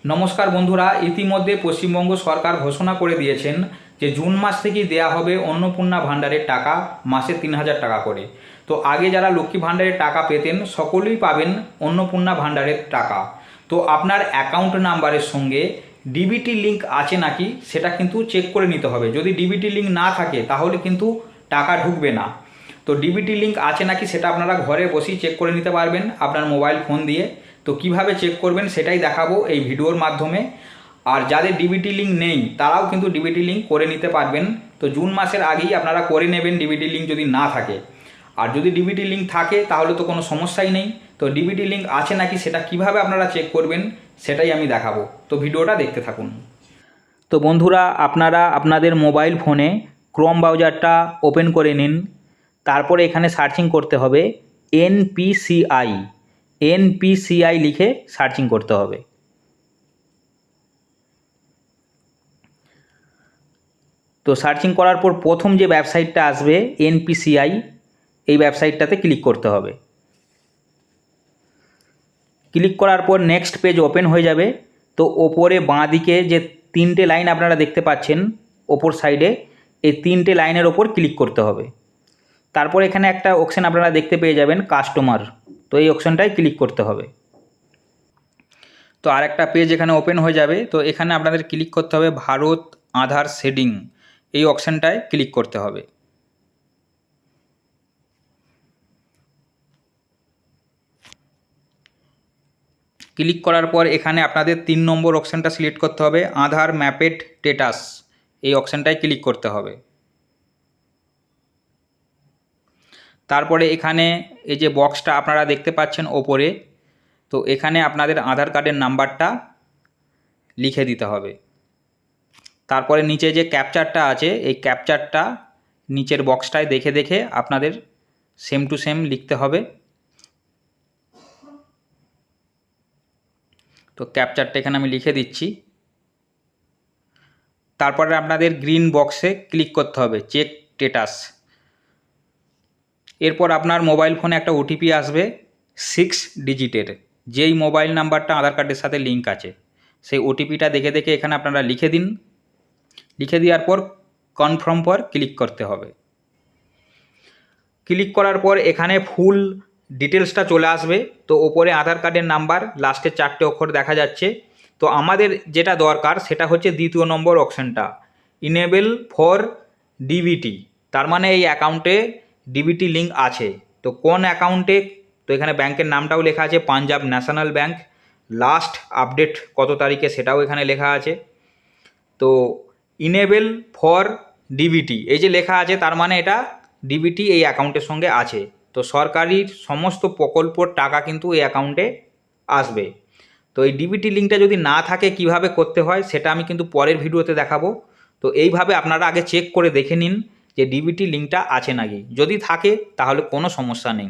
নমস্কার বন্ধুরা, ইতিমধ্যে পশ্চিমবঙ্গ সরকার ঘোষণা করে দিয়েছেন যে জুন মাস থেকেই দেয়া হবে অন্নপূর্ণা ভাণ্ডারের টাকা মাসে 3,000 টাকা করে। তো আগে যারা লক্ষ্মী ভাণ্ডারের টাকা পেতেন সকলেই পাবেন অন্নপূর্ণা ভাণ্ডারের টাকা। তো আপনার অ্যাকাউন্ট নাম্বারের সঙ্গে ডিবিটি লিঙ্ক আছে নাকি সেটা কিন্তু চেক করে নিতে হবে। যদি ডিবিটি লিঙ্ক না থাকে তাহলে কিন্তু টাকা ঢুকবে না। তো ডিবিটি লিঙ্ক আছে নাকি সেটা আপনারা ঘরে বসেই চেক করে নিতে পারবেন আপনার মোবাইল ফোন দিয়ে। তো কিভাবে চেক করবেন সেটাই দেখাবো এই ভিডিওর মাধ্যমে। আর যাদের ডিবিটি লিঙ্ক নেই তারাও কিন্তু ডিবিটি লিঙ্ক করে নিতে পারবেন। তো জুন মাসের আগেই আপনারা করে নেবেন ডিবিটি লিঙ্ক যদি না থাকে। আর যদি ডিবিটি লিঙ্ক থাকে তাহলে তো কোনো সমস্যাই নেই। তো ডিবিটি লিঙ্ক আছে নাকি সেটা কিভাবে আপনারা চেক করবেন সেটাই আমি দেখাবো। তো ভিডিওটা দেখতে থাকুন। তো বন্ধুরা, আপনারা আপনাদের মোবাইল ফোনে ক্রোম ব্রাউজারটা ওপেন করে নিন। তারপরে এখানে সার্চিং করতে হবে এনপিসিআই। এনপিসিআই লিখে সার্চিং করতে হবে। তো সার্চিং করার পর প্রথম যে ওয়েবসাইটটা আসবে এনপিসিআই, এই ওয়েবসাইটটাতে ক্লিক করতে হবে। ক্লিক করার পর নেক্সট পেজ ওপেন হয়ে যাবে। তো ওপরে বাঁ দিকে যে তিনটে লাইন আপনারা দেখতে পাচ্ছেন ওপর সাইডে, এই তিনটে লাইনের ওপর ক্লিক করতে হবে। তারপর এখানে একটা অপশন আপনারা দেখতে পেয়ে যাবেন কাস্টমার। তো এই অপশনটায় ক্লিক করতে হবে। তো আর একটা পেজ এখানে ওপেন হয়ে যাবে। তো এখানে আপনাদের ক্লিক করতে হবে ভারত আধার শেডিং, এই অপশানটায় ক্লিক করতে হবে। ক্লিক করার পর এখানে আপনাদের 3 নম্বর অপশানটা সিলেক্ট করতে হবে আধার ম্যাপেড স্ট্যাটাস, এই অপশানটায় ক্লিক করতে হবে। তারপরে এখানে এই যে বক্সটা আপনারা দেখতে পাচ্ছেন ওপরে, তো এখানে আপনাদের আধার কার্ডের নাম্বারটা লিখে দিতে হবে। তারপরে নিচে যে ক্যাপচারটা আছে এই ক্যাপচারটা নিচের বক্সটায় দেখে দেখে আপনাদের সেম টু সেম লিখতে হবে। তো ক্যাপচারটা এখানে আমি লিখে দিচ্ছি। তারপরে আপনাদের গ্রিন বক্সে ক্লিক করতে হবে চেক স্ট্যাটাস। এরপর আপনার মোবাইল ফোনে একটা ওটিপি আসবে 6 ডিজিটের, যেই মোবাইল নাম্বারটা আধার কার্ডের সাথে লিঙ্ক আছে সেই ওটিপিটা দেখে দেখে এখানে আপনারা লিখে দিন। লিখে দেওয়ার পর কনফার্ম পর ক্লিক করতে হবে। ক্লিক করার পর এখানে ফুল ডিটেলসটা চলে আসবে। তো ওপরে আধার কার্ডের নাম্বার, লাস্টে 4টে অক্ষর দেখা যাচ্ছে। তো আমাদের যেটা দরকার সেটা হচ্ছে দ্বিতীয় নম্বর অপশানটা ইনেবল ফর ডিবিটি, তার মানে এই অ্যাকাউন্টে ডিবিটি লিঙ্ক আছে। তো কোন অ্যাকাউন্টে, তো এখানে ব্যাংকের নামটাও লেখা আছে Punjab national bank, last update কত তারিখে সেটাও এখানে লেখা আছে। তো ইনেবল ফর ডিবিটি এই যে লেখা আছে তার মানে এটা ডিবিটি এই অ্যাকাউন্টের সঙ্গে আছে। তো সরকারি সমস্ত প্রকল্পর টাকা কিন্তু এই অ্যাকাউন্টে আসবে। তো এই ডিবিটি লিঙ্কটা যদি না থাকে কিভাবে করতে হয় সেটা আমি কিন্তু পরের ভিডিওতে দেখাবো। তো এইভাবে আপনারা আগে চেক করে দেখে নিন যে ডিবিটি লিঙ্কটা আছে নাকি। যদি থাকে তাহলে কোনো সমস্যা নেই।